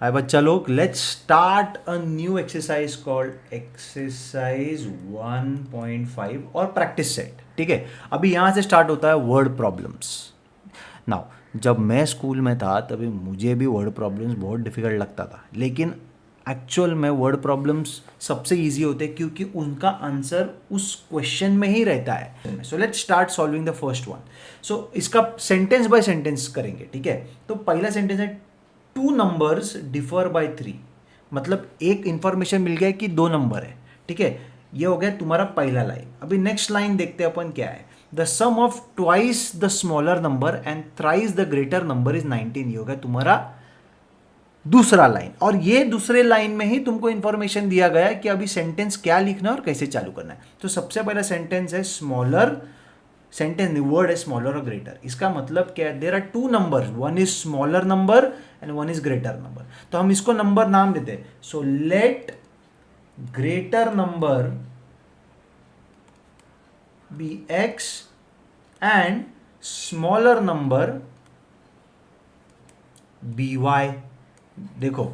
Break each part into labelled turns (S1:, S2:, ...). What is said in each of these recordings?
S1: हाय बच्चा लोग, let's start a new exercise called exercise 1.5 और प्रैक्टिस सेट। ठीक है, अभी यहाँ से स्टार्ट होता है वर्ड प्रॉब्लम्स। नाउ जब मैं स्कूल में था तभी मुझे भी वर्ड प्रॉब्लम्स बहुत डिफिकल्ट लगता था, लेकिन एक्चुअल में वर्ड प्रॉब्लम्स सबसे इजी होते हैं क्योंकि उनका आंसर उस क्वेश्चन में ही रहता है। So let's start solving the first one. So इसका सेंटेंस बाय सेंटेंस करेंगे। ठीक है, तो पहला सेंटेंस है two numbers differ by three. मतलब एक इंफॉर्मेशन मिल गया कि दो नंबर है। ठीक है, ये हो गया तुम्हारा पहला लाइन। अभी नेक्स्ट लाइन देखते हैं अपन क्या है। The sum of twice the smaller number and thrice the greater number is 19। ये हो गया तुम्हारा दूसरा लाइन। और ये दूसरे लाइन में ही तुमको इंफॉर्मेशन दिया गया है कि अभी सेंटेंस क्या लिखना है और कैसे चालू करना है। तो सबसे पहला सेंटेंस है स्मॉलर। सेंटेंस वर्ड है स्मॉलर और ग्रेटर। इसका मतलब क्या है, there are two number, one is smaller number and one is greater number. तो हम इसको नंबर नाम देते हैं। So let greater number be X and smaller number be Y. देखो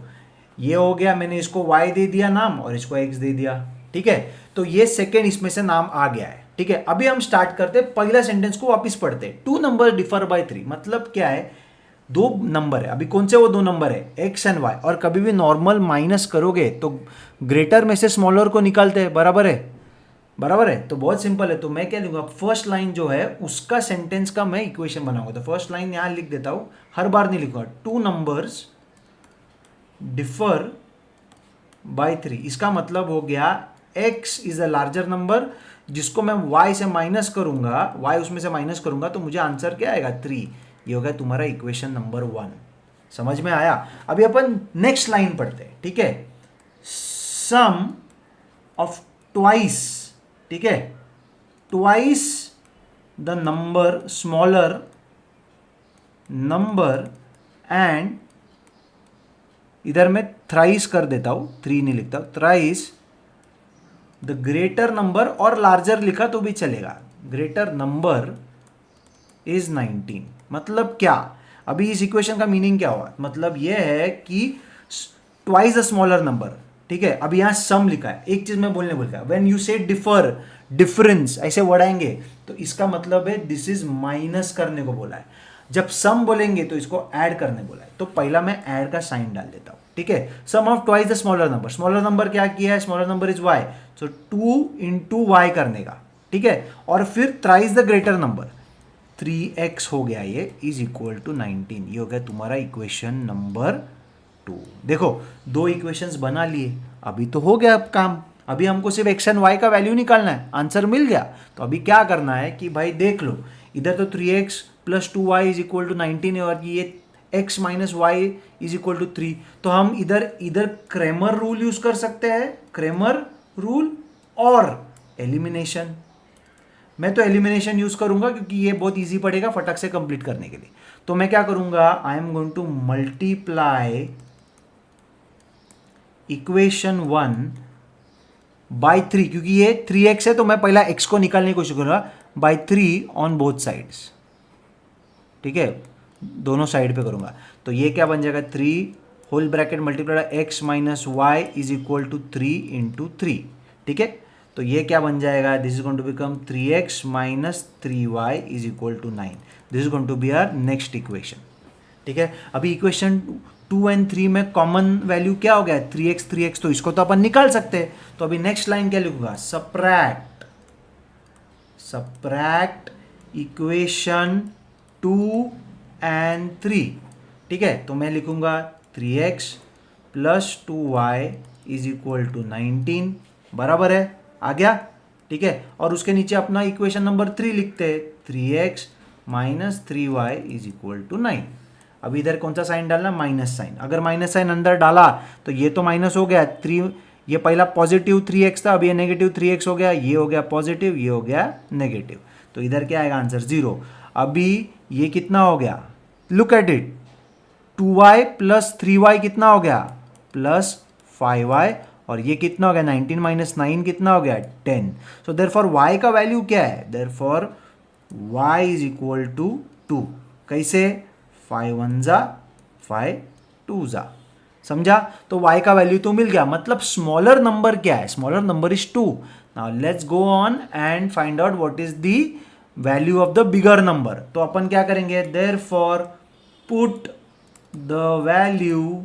S1: ये हो गया, मैंने इसको y दे दिया नाम और इसको x दे दिया। ठीक है, तो ये सेकेंड इसमें से नाम आ गया है। ठीक है, अभी हम स्टार्ट करते हैं, पहला सेंटेंस को वापस पढ़ते हैं। Two number differ by three मतलब क्या है, दो नंबर है। अभी कौन से वो दो नंबर है, x एंड y। और कभी भी नॉर्मल माइनस करोगे तो ग्रेटर में से स्मॉलर को निकालते हैं, बराबर है। बराबर है, तो बहुत सिंपल है। तो मैं क्या लूंगा, फर्स्ट लाइन जो है उसका सेंटेंस का मैं इक्वेशन बनाऊंगा। तो फर्स्ट लाइन यहां लिख देता हूं, हर बार नहीं लिखूंगा। Two numbers differ by three, इसका मतलब हो गया x is a larger number, जिसको मैं y से माइनस करूंगा, y उसमें से माइनस करूंगा तो मुझे आंसर क्या आएगा, 3। ये हो गया तुम्हारा इक्वेशन नंबर 1। समझ में आया। अभी अपन नेक्स्ट लाइन पढ़ते हैं। ठीक है, सम ऑफ ट्वाइस। ठीक है, twice the number smaller number and, इधर मैं थ्राइस कर देता हूं, थ्री नहीं लिखता, थ्राइस द ग्रेटर नंबर, और लार्जर लिखा तो भी चलेगा। Greater number is 19। मतलब क्या, अभी इस इक्वेशन का मीनिंग क्या हुआ, मतलब यह है कि ट्वाइस द स्मॉलर नंबर। ठीक है, अभी यहां सम लिखा है। एक चीज मैं बोलने भूल गया, व्हेन यू से डिफर, डिफरेंस ऐसे वर्ड आएंगे तो इसका मतलब है दिस इज माइनस करने को बोला है। जब सम बोलेंगे तो इसको ऐड करने बोला है। तो पहला मैं ऐड का साइन डाल देता हूं। ठीक है, sum of twice the smaller number, smaller number क्या किया है, smaller number is y, so 2 into y करने का। ठीक है, और फिर thrice the greater number, 3x हो गया, ये इज इक्वल टू 19। ये हो गया तुम्हारा इक्वेशन नंबर 2। देखो दो इक्वेशंस बना लिए, अभी तो हो गया अब काम। अभी हमको सिर्फ x एंड y का वैल्यू निकालना है, आंसर मिल गया। तो अभी क्या करना है कि भाई देख लो, इधर तो 3x plus 2y is equal to 19 है, और ये x minus Y is equal to 3। तो हम इधर इधर क्रेमर रूल यूज कर सकते हैं, क्रेमर रूल और एलिमिनेशन। मैं तो एलिमिनेशन यूज करूंगा क्योंकि ये बहुत इजी पड़ेगा फटक से कंप्लीट करने के लिए। तो मैं क्या करूंगा, I am going to multiply equation 1 by 3, क्योंकि ये 3x है तो मैं पहला x को निकालने की कोशिश करूंगा, बाय 3 ऑन बोथ साइड्स। ठीक है, दोनों साइड पे करूंगा। तो ये क्या बन जाएगा, 3 whole bracket multiply X minus Y is equal to 3 into 3। ठीक है, तो ये क्या बन जाएगा, this is going to become 3x minus 3y is equal to 9। This is going to be our next equation. ठीक है, अभी इक्वेशन 2 एंड 3 में कॉमन वैल्यू क्या हो गया, 3x, तो इसको तो अपन निकाल सकते हैं। तो अभी नेक्स्ट लाइन क्या लिखूंगा, सब्ट्रैक्ट, सब्ट्रैक्ट इक्वेशन 2 एंड 3। ठीक है, तो मैं लिखूंगा 3x plus 2y is equal to 19, बराबर है, आ गया। ठीक है, और उसके नीचे अपना इक्वेशन नंबर 3 लिखते हैं, 3x minus 3y is equal to 9। अब इधर कौन सा साइन डालना, माइनस साइन। अगर माइनस साइन अंदर डाला तो ये तो माइनस हो गया, 3, ये पहला पॉजिटिव 3x था, अब ये नेगेटिव 3x हो गया, ये हो गया पॉजिटिव, ये हो गया नेगेटिव। तो इधर क्या आएगा आंसर, 0। अभी ये कितना हो गया, look at it, 2y plus 3y कितना हो गया, प्लस 5y, और ये कितना हो गया, 19 माइनस 9 कितना हो गया, 10। सो देयरफॉर y का वैल्यू क्या है, therefore y is equal to 2। कैसे, 5 1 जा 5 2 जा। समझा? तो y का वैल्यू तो मिल गया, मतलब स्मॉलर नंबर क्या है? Smaller number is 2. Now let's go on and find out what is the value of the bigger number. तो अपन क्या करेंगे? Therefore put the value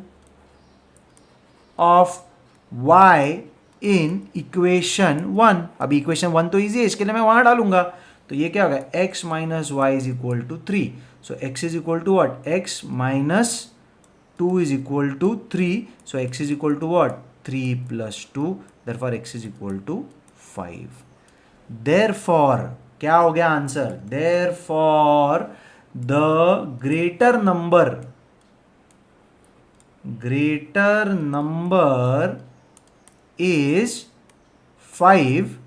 S1: of y in equation 1. अभी इक्वेशन 1 तो इजी है, इसके लिए मैं वहां डालूंगा. तो ये क्या होगा? x minus Y is equal to 3. So x is equal to what? x minus 2 is equal to 3. So x is equal to what? 3 plus 2. Therefore x is equal to 5. Therefore क्या हो गया answer? Therefore the greater number is 5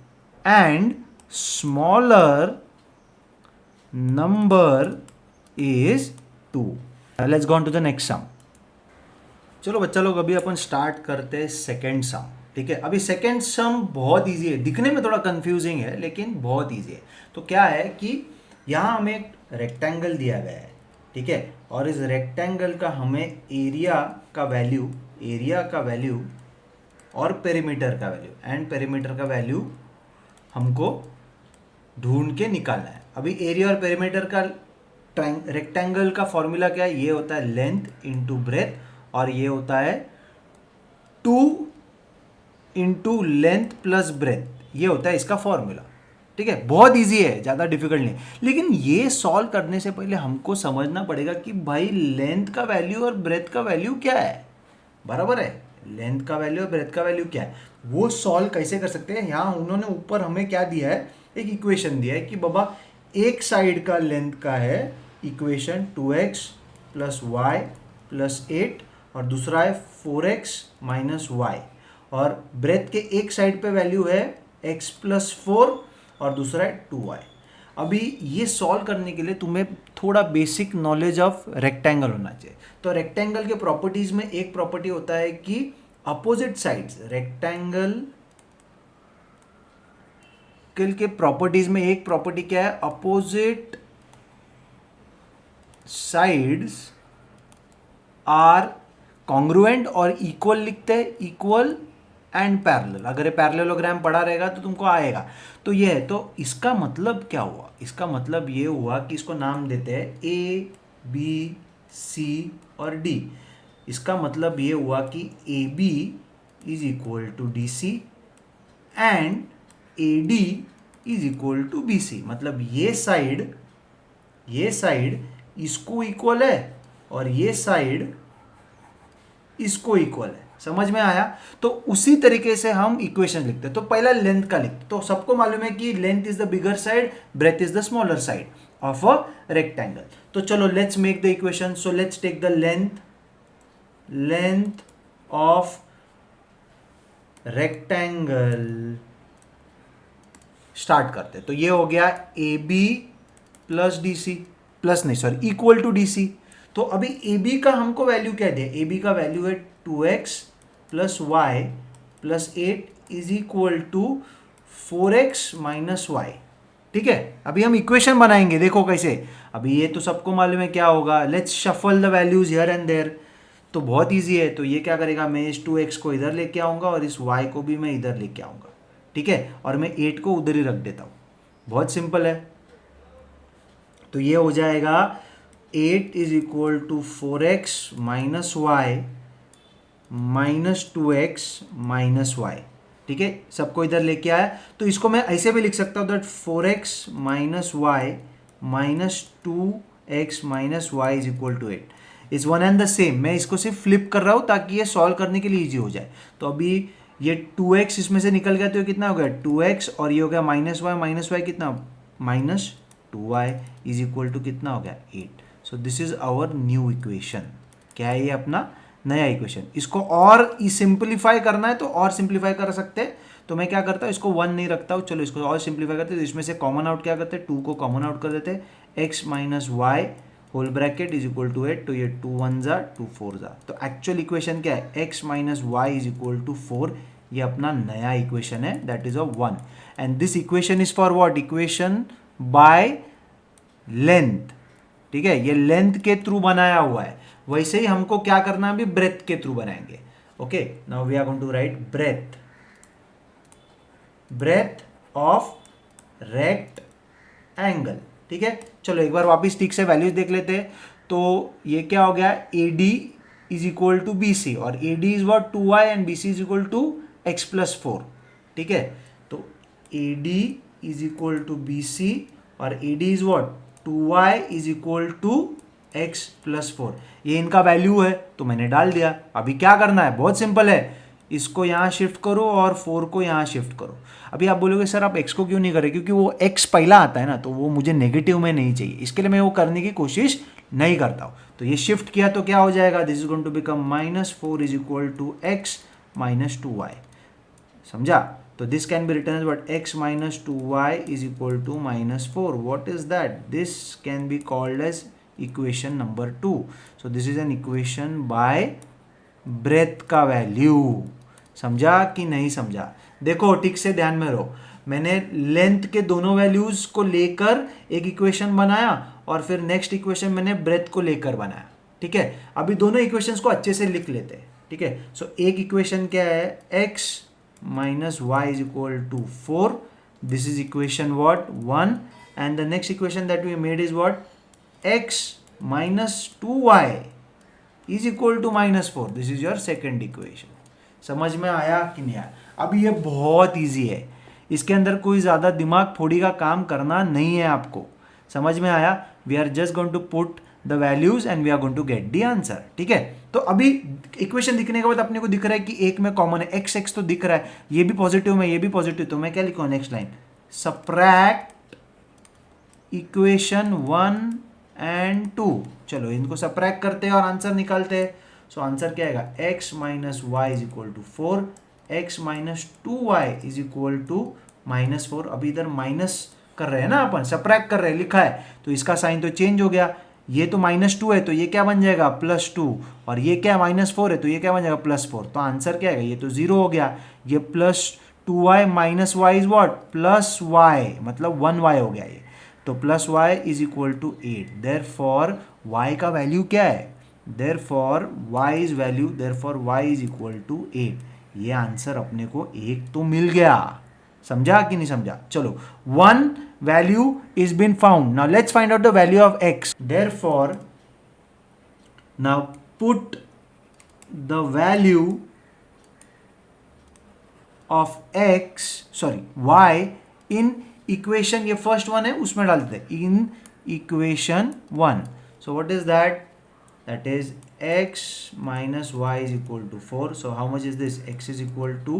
S1: and smaller number is 2. Let's go on to the next sum. चलो बच्चा लोग, अभी अपन start करते हैं second sum. ठीक है, अभी सेकेंड सम बहुत इजी है, दिखने में थोड़ा कंफ्यूजिंग है लेकिन बहुत इजी है. तो क्या है कि यहाँ हमें एक रेक्टेंगल दिया गया है. ठीक है, और इस रेक्टेंगल का हमें एरिया का वैल्यू और पेरीमीटर का वैल्यू एंड पेरीमीटर का वैल्यू हमको ढूंढ के निकालना है. अभी एरिया और पेरीमीटर का रेक्टेंगल का फॉर्मूला क्या है? ये होता है लेंथ इंटू ब्रेथ, और ये होता है 2 इंटू लेंथ प्लस ब्रेथ. ये होता है इसका फॉर्मूला. ठीक है, बहुत इजी है, ज़्यादा डिफिकल्ट नहीं. लेकिन ये सॉल्व करने से पहले हमको समझना पड़ेगा कि भाई लेंथ का वैल्यू और ब्रेथ का वैल्यू क्या है. बराबर है, लेंथ का वैल्यू और ब्रेथ का वैल्यू क्या है, वो सॉल्व कैसे कर सकते हैं. यहाँ उन्होंने ऊपर हमें क्या दिया है? एक इक्वेशन दिया है कि बाबा एक साइड का लेंथ का है equation 2x plus Y plus 8, और दूसरा है 4x माइनस वाई, और ब्रेथ के एक साइड पे वैल्यू है x प्लस 4 और दूसरा है 2y. अभी ये सॉल्व करने के लिए तुम्हें थोड़ा बेसिक नॉलेज ऑफ रेक्टेंगल होना चाहिए. तो रेक्टेंगल के प्रॉपर्टीज में एक प्रॉपर्टी होता है कि अपोजिट साइड्स, रेक्टेंगल के प्रॉपर्टीज में एक प्रॉपर्टी क्या है? अपोजिट साइड्स आर कॉन्ग्रुएंट और इक्वल लिखते हैं, इक्वल एंड पैरेलल. अगर ये पैरेललोग्राम पढ़ा रहेगा तो तुमको आएगा. तो ये है. तो इसका मतलब क्या हुआ? इसका मतलब ये हुआ कि इसको नाम देते हैं ए बी सी और डी. इसका मतलब ये हुआ कि A B is equal to D C and A D is equal to B C. मतलब ये साइड इसको इक्वल है और ये साइड इसको इक्वल है. समझ में आया? तो उसी तरीके से हम इक्वेशन लिखते हैं. तो पहला लेंथ का लिखते. तो सबको मालूम है कि length is the bigger side, breadth is the smaller side of a rectangle. तो चलो let's make the equation. So let's take the length of rectangle. Start करते. तो ये हो गया A B plus D C, plus नहीं sorry equal to D C. तो अभी ए बी का हमको वैल्यू क्या दिया? ए बी का वैल्यू है 2x plus Y plus 8 is equal to 4x minus Y. ठीक है, अभी हम इक्वेशन बनाएंगे. देखो कैसे. अभी ये तो सबको मालूम है क्या होगा. Let's shuffle the values here and there. तो बहुत इजी है. तो ये क्या करेगा? मैं इस 2x को इधर लेके आऊंगा और इस y को भी मैं इधर लेके आऊंगा. ठीक है, और मैं 8 को उधर ही रख देता हूं. बहुत सिंपल है. तो ये हो जाएगा 8 is equal to 4x minus Y minus 2x minus Y. ठीक है, सबको इधर लेके आया. तो इसको मैं ऐसे भी लिख सकता हूँ that 4x minus Y minus 2x minus Y is equal to 8. Is one and the same. मैं इसको सिर्फ फ्लिप कर रहा हूँ ताकि ये सॉल्व करने के लिए ईजी हो जाए. तो अभी ये 2x इसमें से निकल गया तो ये कितना हो गया? 2x, और ये हो गया माइनस वाई कितना? Minus 2y is equal to कितना हो गया? 8. So this is our new equation. क्या है ये? अपना नया इक्वेशन. इसको और सिंप्लीफाई करना है तो और सिंप्लीफाई कर सकते हैं. तो मैं क्या करता हूँ, इसको 1 नहीं रखता हूँ. चलो इसको और सिंप्लीफाई करते हैं. तो इसमें से कॉमन आउट क्या करते हैं? 2 को कॉमन आउट कर देते हैं. x minus Y whole bracket is equal to 8. तो ये 2 1 जा 2 4 जा. तो एक्चुअल इक्वेशन क्या है? x minus Y is equal to 4. ये अपना नया इक्वेशन है, that is a 1. And this equation is for what? Equation by length. ठीक है, ये लेंथ के थ्रू बनाया हुआ है. वैसे ही हमको क्या करना है, अभी ब्रेथ के थ्रू बनाएंगे. Okay, now we are going to write breadth of rectangle. ठीक है, चलो एक बार वापिस ठीक से वैल्यूज देख लेते हैं. तो ये क्या हो गया, A D is equal to B C, और A D is what 2y and B C is equal to x plus 4. ठीक है, तो A D is equal to B C और A D is what 2y is equal to x plus 4. ये इनका value है तो मैंने डाल दिया. अभी क्या करना है, बहुत सिंपल है, इसको यहाँ शिफ्ट करो और 4 को यहाँ शिफ्ट करो. अभी आप बोलोगे सर आप x को क्यों नहीं करें, क्योंकि वो x पहला आता है ना, तो वो मुझे नेगेटिव में नहीं चाहिए, इसके लिए मैं वो करने की कोशिश नहीं करता हूँ. तो ये शिफ्ट किया तो क्या हो जाएगा, this is going to become -4 is equal to x minus 2y. समझा, तो this can be written as what, x minus 2y is equal to -4. What is that, this can be called as equation number 2. So this is an equation by breadth का value. समझा कि नहीं समझा, देखो ठीक से ध्यान में रहो. मैंने लेंथ के दोनों वैल्यूज को लेकर एक इक्वेशन बनाया और फिर नेक्स्ट इक्वेशन मैंने ब्रेथ को लेकर बनाया. ठीक है, अभी दोनों इक्वेशंस को अच्छे से लिख लेते हैं. ठीक है, सो एक इक्वेशन क्या है, x minus Y is equal to 4. This is equation what 1, and the next equation that we made is what, x minus 2y is equal to -4. This is your second equation. समझ में आया कि नहीं आया. अभी ये बहुत इजी है, इसके अंदर कोई ज़्यादा दिमाग फोड़ी का काम करना नहीं है आपको. समझ में आया, we are just going to put the values and we are going to get the answer. ठीक है, तो अभी इक्वेशन दिखने के बाद अपने को दिख रहा है कि एक में कॉमन है, एक्स एक्स तो दिख रहा है, ये भी पॉजिटिव में ये भी पॉजिटिव, तो मैं क्या लिखूँ, next line, subtract equation 1 and 2. चलो इनको सब्ट्रैक्ट करते हैं और आंसर निकालते हैं. सो आंसर क्या आएगा, x minus Y is equal to 4, x minus 2y is equal to -4. अभी इधर माइनस कर रहे हैं ना अपन, सब्ट्रैक्ट कर रहे हैं, लिखा है, तो इसका साइन तो चेंज हो गया. ये तो -2 है तो ये क्या बन जाएगा, +2, और ये क्या -4 है तो ये क्या बन जाएगा, +4. तो आंसर क्या है, ये तो 0 हो गया. ये +2y minus Y is what, +y, मतलब 1y हो गया ये. तो +y is equal to 8. Therefore y का वैल्यू क्या है, therefore y is value, therefore y is equal to 8. ये आंसर अपने को 1 तो मिल गया. समझा कि नहीं समझा. चलो, 1 value is been found. Now let's find out the value of x. Therefore now put the value of y in equation, ये फर्स्ट वन है उसमें डाल देते हैं, in equation 1. So what is that? That is x minus y is equal to 4. So how much is this? X is equal to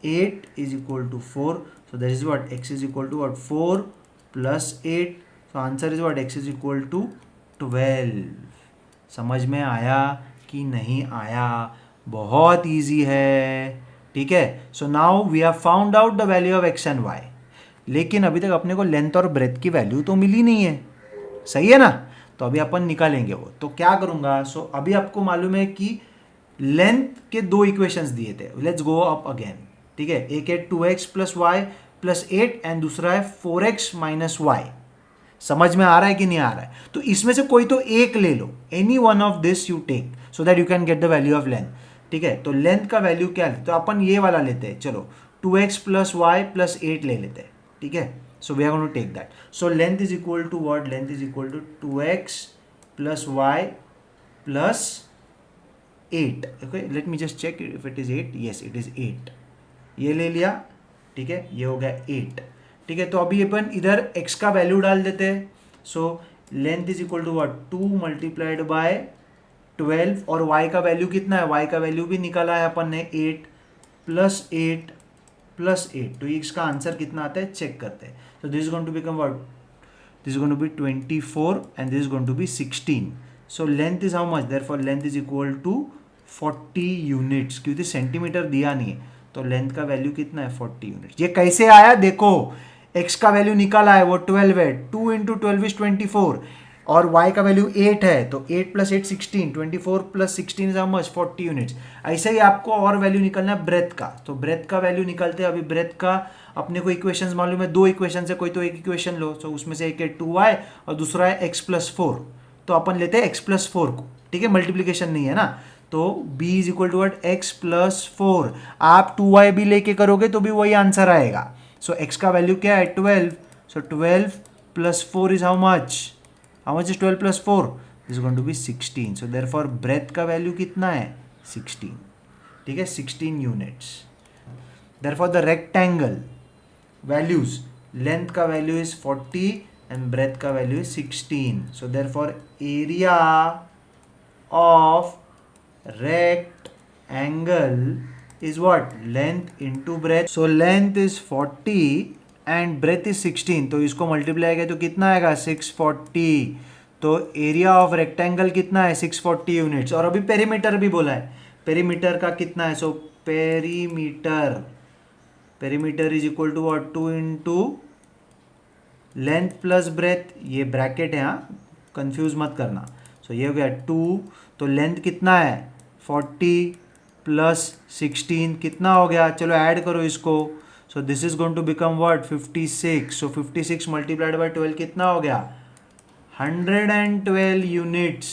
S1: 8 is equal to 4. So that is what, x is equal to what, 4 plus 8. So answer is what, x is equal to 12. समझ में आया कि नहीं आया, बहुत easy है. ठीक है, so now we have found out the value of x and y. लेकिन अभी तक अपने को लेंथ और ब्रेथ की वैल्यू तो मिली नहीं है. सही है ना, तो अभी अपन निकालेंगे वो. तो क्या करूंगा, सो अभी आपको मालूम है कि लेंथ के 2 इक्वेशंस दिए थे. Let's go up again. ठीक है, एक है 2x plus Y plus 8 and दूसरा है 4x माइनस वाई. समझ में आ रहा है कि नहीं आ रहा है. तो इसमें से कोई तो एक ले लो, any one of this you take, so that you can get the value of length. ठीक है, तो लेंथ का वैल्यू क्या है, तो अपन ये वाला लेते हैं. चलो 2x प्लस वाई प्लस 8 ले लेते हैं. ठीक है, so we are going to take that. So length is equal to what, length is equal to 2x plus y plus 8. Okay, let me just check if it is 8. Yes, it is 8. ये ले लिया. ठीक है, ये हो गया 8. ठीक है, तो अभी अपन इधर x का वैल्यू डाल देते हैं. So length is equal to what, 2 multiplied by 12, और y का वैल्यू कितना है, y का वैल्यू भी निकाला है अपन ने, 8 प्लस 8 प्लस 8. तो इसका आंसर कितना आता है चेक करते हैं. So this is going to become what? This is going to be 24 and this is going to be 16. So length is how much? Therefore length is equal to 40 units. क्योंकि centimetre दिया नहीं है तो length का value कितना है, 40 units. ये कैसे आया देखो, x का वैल्यू निकाला है वो 12 है, 2 इंटू 12 इज 24, और y का वैल्यू 8 है, तो 8 plus 8 16, 24 plus 16 is how much, 40 units. ऐसे ही आपको और वैल्यू निकालना है ब्रेथ का. तो ब्रेथ का वैल्यू निकालते हैं. अभी ब्रेथ का अपने को इक्वेशंस मालूम है, 2 इक्वेशन है, कोई तो एक इक्वेशन लो. तो उसमें से एक है 2y और दूसरा है x प्लस 4. तो अपन लेते हैं x प्लस 4 को. ठीक है, मल्टीप्लीकेशन नहीं है ना, तो b is equal to what x plus 4, आप 2y भी लेके करोगे तो भी वही आंसर आएगा. सो x का वैल्यू क्या है 12, so 12 plus 4 is how much is 12 plus 4, is going to be 16. So therefore breadth का वैल्यू कितना है 16. ठीक है, 16 units. Therefore the rectangle values, length का वैल्यू इज 40 एंड ब्रेथ का value is 16. So therefore area of rectangle is what? Length into breadth. So length is 40 and breadth is 16. तो इसको multiply किया तो कितना आएगा 640. तो एरिया ऑफ रेक्टेंगल कितना है 640 यूनिट्स. और अभी पेरीमीटर भी बोला है, पेरीमीटर का कितना है. So perimeter is equal to what 2 into length plus breadth. ये ब्रैकेट है, हाँ कंफ्यूज मत करना. सो ये हो गया 2, तो लेंथ कितना है 40 प्लस 16 कितना हो गया, चलो ऐड करो इसको. So this is going to become what 56. So 56 multiplied by 12 कितना हो गया 112 यूनिट्स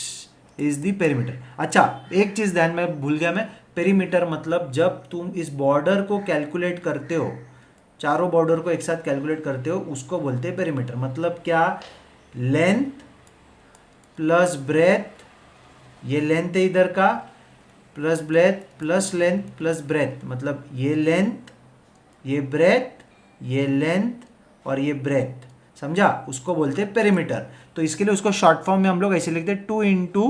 S1: इज द पेरीमीटर. अच्छा एक चीज ध्यान में भूल गया मैं, पेरीमीटर मतलब जब तुम इस बॉर्डर को कैलकुलेट करते हो, चारों बॉर्डर को एक साथ कैलकुलेट करते हो, उसको बोलते हैं पेरीमीटर. मतलब क्या, लेंथ प्लस ब्रेथ, ये लेंथ है इधर का, plus breadth plus length plus breath, मतलब ये लेंथ, ये ब्रेथ, ये लेंथ और ये ब्रेथ, समझा, उसको बोलते हैं पेरीमीटर. तो इसके लिए उसको शॉर्ट फॉर्म में हम लोग ऐसे लिखते हैं 2 into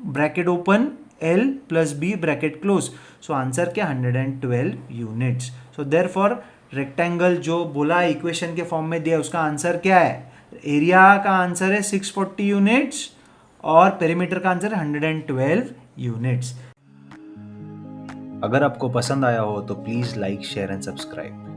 S1: bracket open L plus B bracket close. So answer क्या 112 यूनिट्स. सो देयरफॉर रेक्टेंगल जो बोला इक्वेशन के फॉर्म में दिया उसका आंसर क्या है, एरिया का आंसर है 640 यूनिट्स और पेरीमीटर का आंसर है 112 यूनिट्स. अगर आपको पसंद आया हो तो please like share and subscribe.